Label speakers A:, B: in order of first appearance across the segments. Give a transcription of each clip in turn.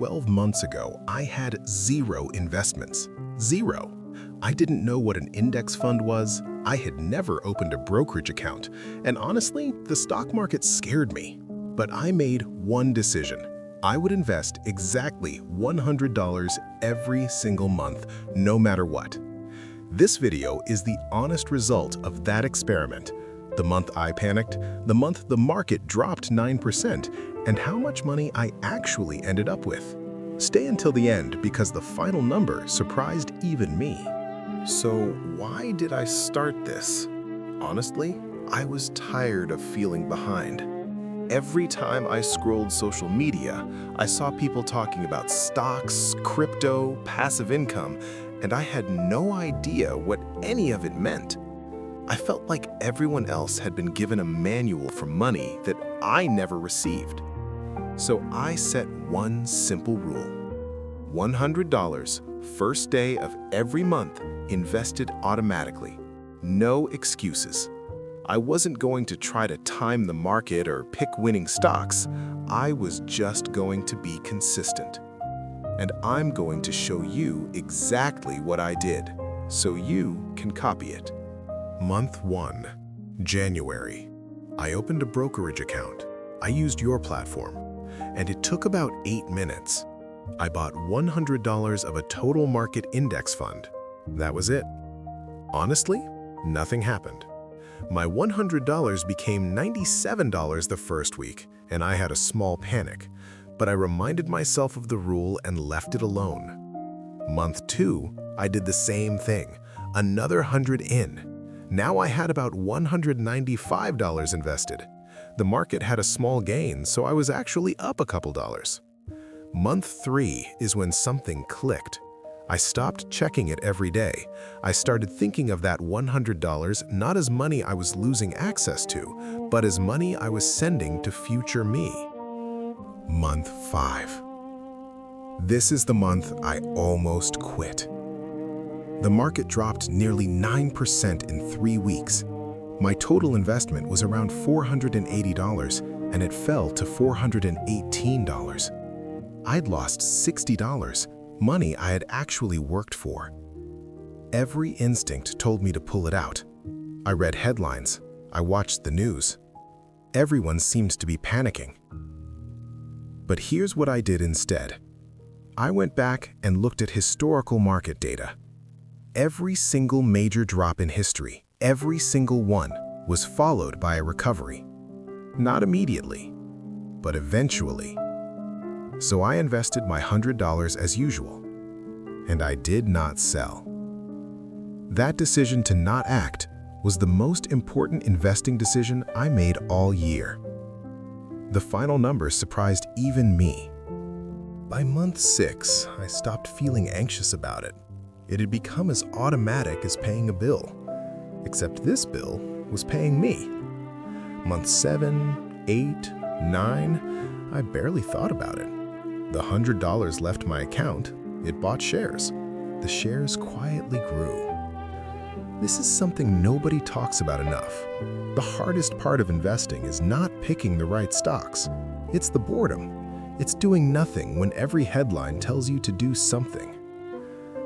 A: 12 months ago, I had zero investments. Zero. I didn't know what an index fund was. I had never opened a brokerage account. And honestly, the stock market scared me. But I made one decision. I would invest exactly $100 every single month, no matter what. This video is the honest result of that experiment. The month I panicked, the month the market dropped 9%, and how much money I actually ended up with. Stay until the end because the final number surprised even me. So why did I start this? Honestly, I was tired of feeling behind. Every time I scrolled social media, I saw people talking about stocks, crypto, passive income, and I had no idea what any of it meant. I felt like everyone else had been given a manual for money that I never received. So I set one simple rule. $100 first day of every month invested automatically. No excuses. I wasn't going to try to time the market or pick winning stocks. I was just going to be consistent. And I'm going to show you exactly what I did, so you can copy it. Month 1, January. I opened a brokerage account. I used your platform, and it took about 8 minutes. I bought $100 of a total market index fund. That was it. Honestly, nothing happened. My $100 became $97 the first week, and I had a small panic, but I reminded myself of the rule and left it alone. Month 2, I did the same thing, another 100 in. Now I had about $195 invested. The market had a small gain, so I was actually up a couple dollars. Month 3 is when something clicked. I stopped checking it every day. I started thinking of that $100 not as money I was losing access to, but as money I was sending to future me. Month 5. This is the month I almost quit. The market dropped nearly 9% in 3 weeks. My total investment was around $480, and it fell to $418. I'd lost $60, money I had actually worked for. Every instinct told me to pull it out. I read headlines. I watched the news. Everyone seemed to be panicking. But here's what I did instead. I went back and looked at historical market data. Every single major drop in history, every single one, was followed by a recovery. Not immediately, but eventually. So I invested my $100 as usual, and I did not sell. That decision to not act was the most important investing decision I made all year. The final numbers surprised even me. By month 6, I stopped feeling anxious about it. It had become as automatic as paying a bill, except this bill was paying me. Month 7, 8, 9, I barely thought about it. The $100 left my account. It bought shares. The shares quietly grew. This is something nobody talks about enough. The hardest part of investing is not picking the right stocks. It's the boredom. It's doing nothing when every headline tells you to do something.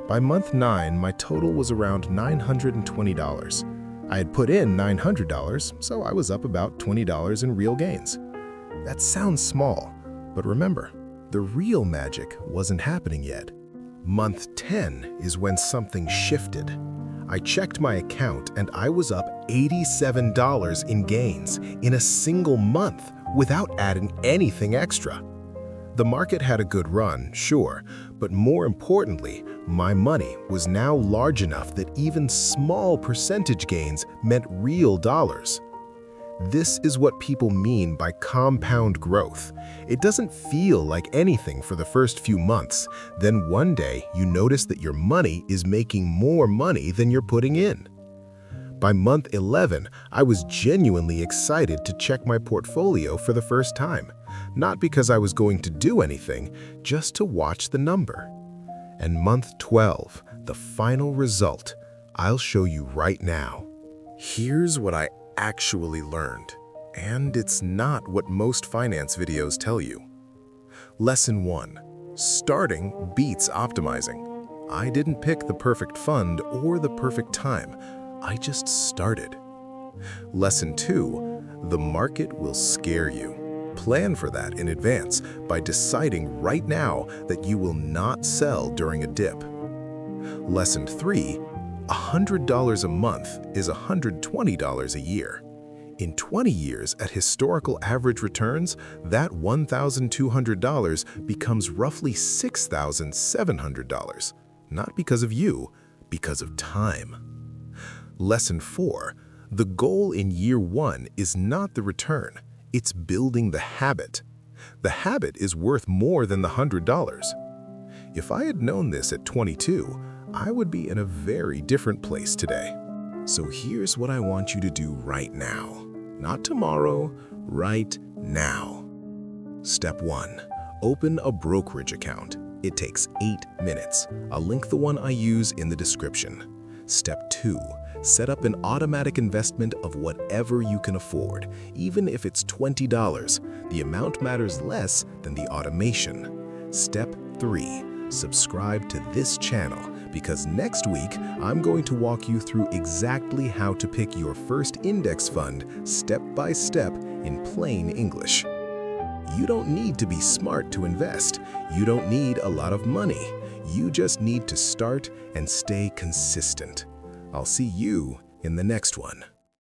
A: By month 9, my total was around $920. I had put in $900, so I was up about $20 in real gains. That sounds small, but remember, the real magic wasn't happening yet. Month 10 is when something shifted. I checked my account and I was up $87 in gains in a single month without adding anything extra. The market had a good run, sure, but more importantly, my money was now large enough that even small percentage gains meant real dollars. This is what people mean by compound growth. It doesn't feel like anything for the first few months. Then one day you notice that your money is making more money than you're putting in. By month 11, I was genuinely excited to check my portfolio for the first time. Not because I was going to do anything, just to watch the number. And month 12, the final result, I'll show you right now. Here's what I actually learned, and it's not what most finance videos tell you. Lesson 1. Starting beats optimizing. I didn't pick the perfect fund or the perfect time. I just started. Lesson 2, the market will scare you. Plan for that in advance by deciding right now that you will not sell during a dip. Lesson 3, $100 a month is $120 a year. In 20 years at historical average returns, that $1,200 becomes roughly $6,700. Not because of you, because of time. Lesson 4, the goal in year 1 is not the return, it's building the habit. The habit is worth more than the $100. If I had known this at 22, I would be in a very different place today. So here's what I want you to do right now. Not tomorrow, right now. Step 1. Open a brokerage account. It takes 8 minutes. I'll link the one I use in the description. Step 2. Set up an automatic investment of whatever you can afford, even if it's $20. The amount matters less than the automation. Step 3. Subscribe to this channel because next week I'm going to walk you through exactly how to pick your first index fund step by step in plain English. You don't need to be smart to invest. You don't need a lot of money. You just need to start and stay consistent. I'll see you in the next one.